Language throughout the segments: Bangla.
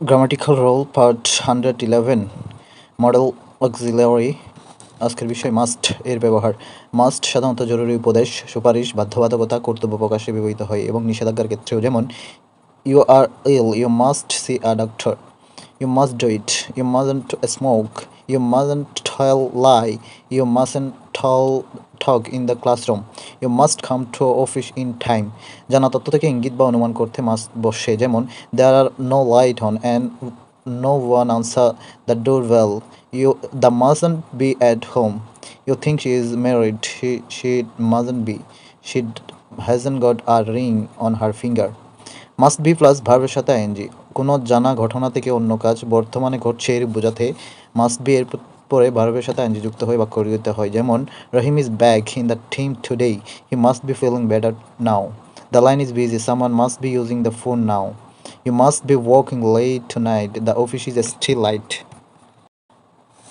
Grammatical role part 111 modal auxiliary. আজকের বিষয় মাস্ট এর ব্যবহার। মাস্ট সাধারণত জরুরি উপদেশ, সুপারিশ, বাধ্যবাধকতা, কর্তব্য প্রকাশে ব্যবহৃত হয় এবং নিষেধাজ্ঞার ক্ষেত্রেও, যেমন you are ill, you must see a doctor, you must do it, you mustn't smoke, you mustn't tell lie, you mustn't talk in the classroom, you must come to office in time. জানা তথ্য থেকে ইঙ্গিত বা অনুমান করতে মাস্ট বসে, যেমন there are no light on and no one answer the door well, you the mustn't be at home, you think she is married, she mustn't be, she hasn't got a ring on her finger. Must be plus ভার্বের সাথে আইএনজি। কোনো জানা ঘটনা থেকে অন্য কাজ বর্তমানে ঘটছে এর বোঝাতে মাস্ট বি এর পরে ভার্বের সাথে আইএনজি যুক্ত হয়ে বাক্য গঠিত হয়, যেমন Rahim is back in the team today, he must be feeling better now, the line is busy, someone must be using the phone now, you must be working late tonight, the office is still light.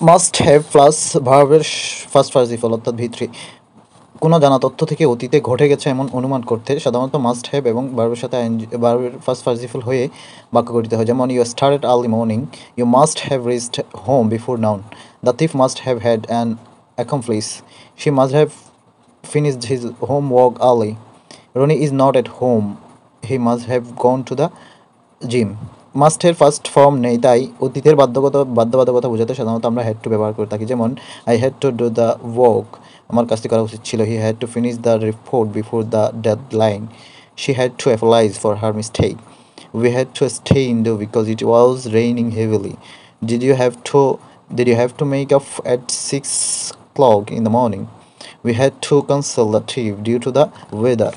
Must have plus ভার্বের ফার্স্ট পার্টিসিপল অর্থাৎ ভি3। কোনো জানা তথ্য থেকে অতীতে ঘটে গেছে এমন অনুমান করতে সাধারণত মাস্ট হ্যাভ এবং ভার্বের সাথে ভার্বের ফার্স্ট পার্টিসিপল হয়ে বাক্য গঠিত হয়, যেমন you started early morning, you must have reached home before noon, the thief must have had an accomplice, she must have finished his homework early, Ronnie is not at home, he must have gone to the gym. মাস্টের ফার্স্ট ফর্ম নেই, তাই অতীতের বাধ্যবাধকতা বোঝাতে সাধারণত আমরা হ্যাড টু ব্যবহার করে থাকি, যেমন I had to do the work, আমার কাজটি করা উচিত ছিল, he had to finish the report before the deadline, she had to apologise for her mistake, we had to stay indoor because it was raining heavily, did you have to did you have to make up at 6 o'clock in the morning, we had to cancel the trip due to the weather.